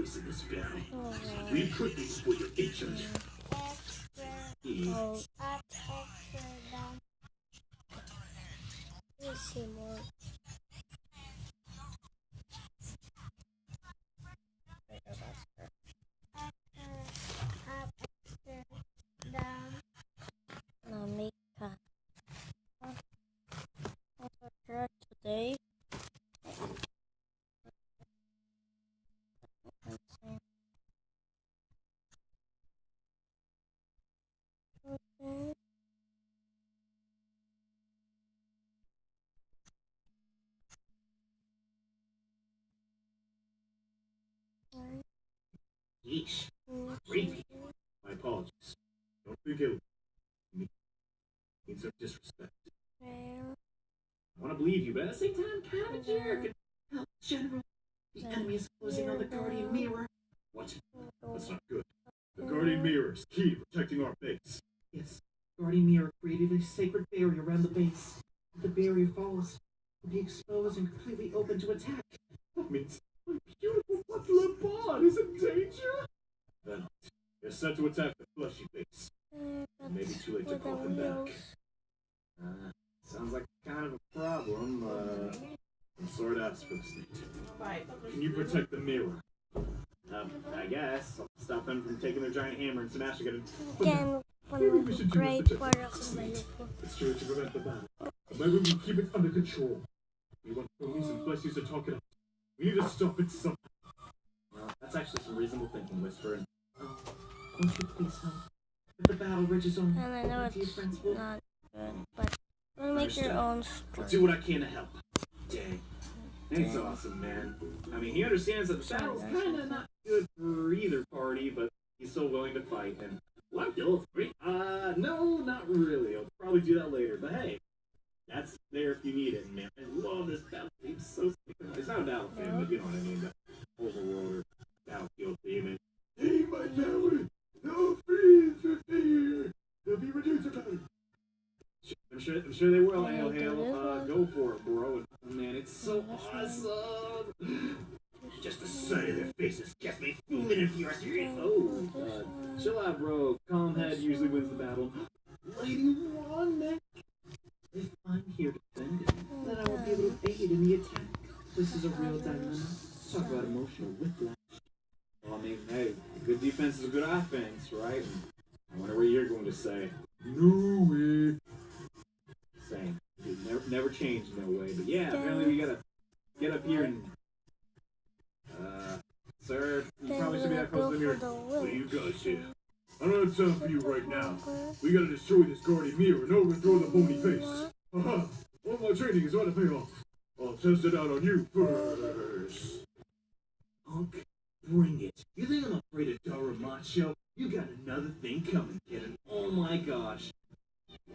choice in this battle. Read quickly before you're injured. Oh, let's see more. Namika. Today. Yeesh. Creepy. My apologies. Don't be guilty. Means of disrespect. I want to believe you, but at the same time, kind of a jerk. Oh, General, the enemy is closing on the Guardian Mirror. What? That's not good. The Guardian Mirror is key to protecting our base. Yes, Guardian Mirror created a sacred barrier around the base. If the barrier falls, it'll be exposed and completely open to attack. That means my beautiful Butler Bond is in danger. Then, you're set to attack the fleshy base. Maybe too late to call them back. Sounds like kind of a problem. I'm sorry to ask for this, Nate. Can you protect the mirror? I guess. I'll stop them from taking their giant hammer and smashing it. Again, Maybe we should do great this part to of Nate. It's true to prevent the battle. But maybe we can keep it under control. We want police and fleshies to talk it up. We need to stop it somehow. Well, that's actually some reasonable thinking, Whisper. Won't you please help? If the battle reaches on, and I know it's not good, but you'll make your own story. I'll do what I can to help. Dang. Nate's awesome, man. I mean, he understands that the battle's kind of not good for either party, but he's still willing to fight. And what? No, not really. I'll probably do that later. But hey, that's there if you need it, man. I love this battle theme. It's so sick. It's not a battle theme, but you know what I mean. The overworld battlefield theme. And, hey, my family! No freeze with fear! They'll be reduced to time. I'm sure they will. Hail, hail. Go for it, bro. Man, it's so awesome. Just the sight of their faces gets me fuming and furious. Oh, chill out, bro. Calm head usually wins the battle. Lady Wandneck. If I'm here defending, then I won't be able to aid in the attack. This is a real dilemma. Talk about emotional whiplash. Well, I mean, hey, good defense is a good offense, right? I wonder what you're going to say. No way. Same. Dude, never changed, no way. But yeah, apparently we gotta get up here and... Sir, you probably should be that close to the mirror. What do you guys here? I don't have time for you right now. We gotta destroy this Guardian Mirror and overthrow the bony face. Haha, all my training is going to pay off. I'll test it out on you first. Punk, bring it. You think I'm afraid of Dara Macho? You got another thing coming, kid. Oh my gosh.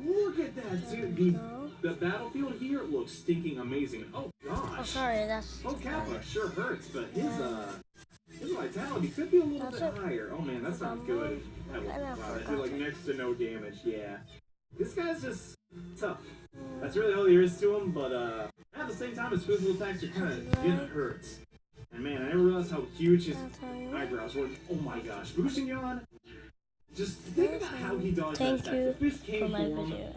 Look at that, dude. The battlefield here looks stinking amazing. Oh gosh. Oh, sorry, that's... Oh, Kappa sure hurts, but his vitality could be a little bit higher. Oh man, that's not good. Wow, I did like next to no damage, yeah. This guy's just tough. That's really all there is to him, but at the same time, his physical attacks are kind of getting hurt. And man, I never realized how huge his eyebrows were. Oh my gosh, Bushinyan! Just think about how he dodged that attack. The fist came for him.